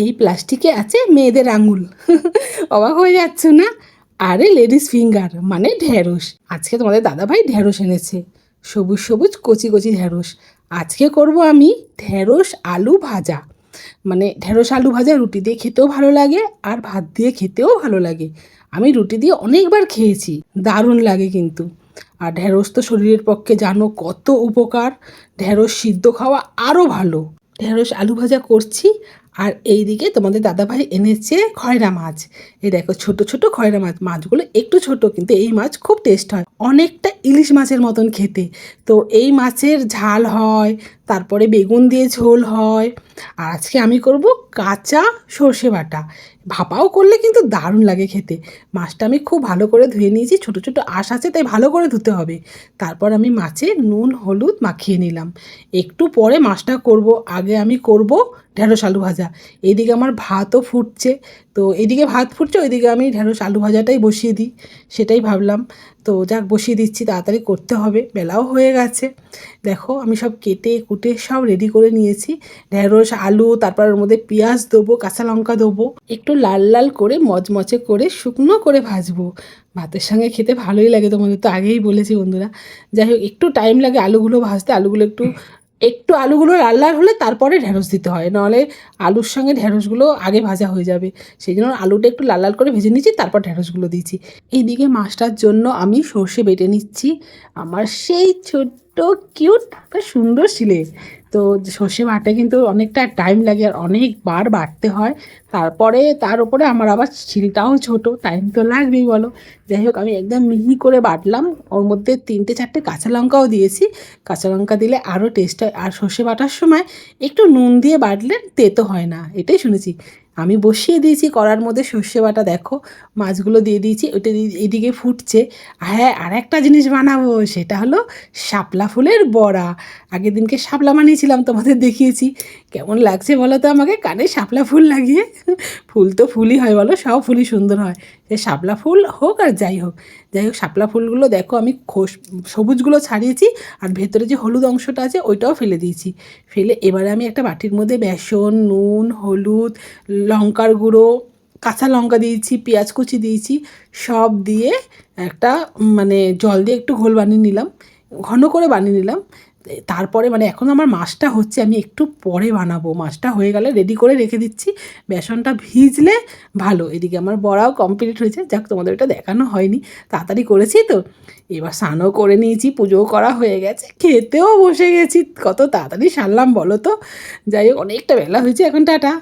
এই প্লাস্টিকে আছে মেয়েদের আঙুল। অবাক হয়ে যাচ্ছ না? আরে লেডিস ফিঙ্গার মানে ঢ্যাঁড়স। আজকে তোমাদের দাদাভাই ঢ্যাঁড়স এনেছে, সবুজ সবুজ কচি কচি ঢ্যাঁড়স। আজকে করব আমি ঢ্যাঁড়স আলু ভাজা। মানে ঢ্যাঁড়স আলু ভাজা রুটি দিয়ে খেতেও ভালো লাগে আর ভাত দিয়ে খেতেও ভালো লাগে। আমি রুটি দিয়ে অনেকবার খেয়েছি, দারুণ লাগে কিন্তু। আর ঢ্যাঁড়স তো শরীরের পক্ষে জানো কত উপকার। ঢ্যাঁড়স সিদ্ধ খাওয়া আরও ভালো। ঢ্যাঁড়স আলু ভাজা করছি। আর এইদিকে তোমাদের দাদাভাই এনেছে খয়রা মাছ। এই দেখো ছোট ছোট খয়রা মাছ। মাছগুলো একটু ছোট, কিন্তু এই মাছ খুব টেস্ট হয়, অনেকটা ইলিশ মাছের মতন খেতে। তো এই মাছের ঝাল হয়, তারপরে বেগুন দিয়ে ঝোল হয়। আর আজকে আমি করব কাঁচা সর্ষে বাটা। ভাপাও করলে কিন্তু দারুণ লাগে খেতে। মাছটা আমি খুব ভালো করে ধুয়ে নিয়েছি, ছোট ছোট আঁশ আছে তাই ভালো করে ধুতে হবে। তারপর আমি মাছে নুন হলুদ মাখিয়ে নিলাম। একটু পরে মাছটা করব, আগে আমি করব ঢ্যাঁড়স আলু ভাজা। এইদিকে আমার ভাতও ফুটছে। তো এইদিকে ভাত ফুটছে, ওইদিকে আমি ঢ্যাঁড়স আলু ভাজাটাই বসিয়ে দিই, সেটাই ভাবলাম। তো যাক বসিয়ে দিচ্ছি, তাড়াতাড়ি করতে হবে, বেলাও হয়ে গেছে। দেখো আমি সব কেটে কুটে সব রেডি করে নিয়েছি। ঢ্যাঁড়স আলু, তারপর ওর মধ্যে পেঁয়াজ দেবো, কাঁচা লঙ্কা দেবো, একটু লাল লাল করে মচমচে করে শুকনো করে ভাজবো। ভাতের সঙ্গে খেতে ভালোই লাগে, তোমাদের তো আগেই বলেছি বন্ধুরা। যাই হোক একটু টাইম লাগে আলুগুলো ভাজতে। আলুগুলো একটু একটু আলুগুলো লাল লাল হলে তারপরে ঢ্যাঁড়স দিতে হয়, নাহলে আলুর সঙ্গে ঢ্যাঁড়সগুলো আগে ভাজা হয়ে যাবে। সেই জন্য আলুটা একটু লাল লাল করে ভেজে নিচ্ছি, তারপর ঢ্যাঁড়সগুলো দিয়েছি। এইদিকে মাছটার জন্য আমি সর্ষে বেটে নিচ্ছি। আমার সেই ছোট্ট কিউট একটা সুন্দর ছিলে। তো সর্ষে বাটে কিন্তু অনেকটা টাইম লাগে আর অনেকবার বাটতে হয়। তারপরে তার উপরে আমার আবার শিলটাও ছোট, টাইম তো লাগবেই বলো। যাই হোক আমি একদম মিহি করে বাটলাম। ওর মধ্যে 3-4টে কাঁচা লঙ্কাও দিয়েছি। কাঁচা লঙ্কা দিলে আরও টেস্ট হয়। আর সর্ষে বাটার সময় একটু নুন দিয়ে বাটলে তেতো হয় না, এটাই শুনেছি। আমি বসিয়ে দিয়েছি কড়ার মধ্যে সর্ষে বাটা। দেখো মাছগুলো দিয়ে দিয়েছি, ওইটা এদিকে ফুটছে। হ্যাঁ আর একটা জিনিস বানাবো, সেটা হলো শাপলা ফুলের বড়া। আগের দিনকে শাপলা বানিয়েছিলাম, তোমাদের দেখিয়েছি। কেমন লাগছে বলো তো আমাকে কানে শাপলা ফুল লাগিয়ে? ফুল তো ফুলই হয় বলো, সব ফুলই সুন্দর হয়, সে শাপলা ফুল হোক আর যাই হোক। যাই হোক শাপলা ফুলগুলো দেখো আমি সবুজগুলো ছাড়িয়েছি, আর ভেতরে যে হলুদ অংশটা আছে ওইটাও ফেলে দিয়েছি। ফেলে এবারে আমি একটা বাটির মধ্যে বেসন, নুন, হলুদ, লঙ্কার গুঁড়ো, কাঁচা লঙ্কা দিয়েছি, পেঁয়াজ কুচি দিয়েছি, সব দিয়ে একটা মানে জল দিয়ে একটু ঘোল বানিয়ে নিলাম, ঘন করে বানিয়ে নিলাম। তারপরে মানে এখন আমার মাছটা হচ্ছে, আমি একটু পরে বানাবো। মাছটা হয়ে গেলে রেডি করে রেখে দিচ্ছি, বেসনটা ভিজলে ভালো। এদিকে আমার বড়াও কমপ্লিট হয়েছে। যাক তোমাদের এটা দেখানো হয়নি, তাড়াতাড়ি করেছি তো। এবার স্নানও করে নিয়েছি, পুজোও করা হয়ে গেছে, খেতেও বসে গেছি। কত তাড়াতাড়ি সারলাম বলো তো। যাই হোক অনেকটা বেলা হয়েছে, এখন টাটা।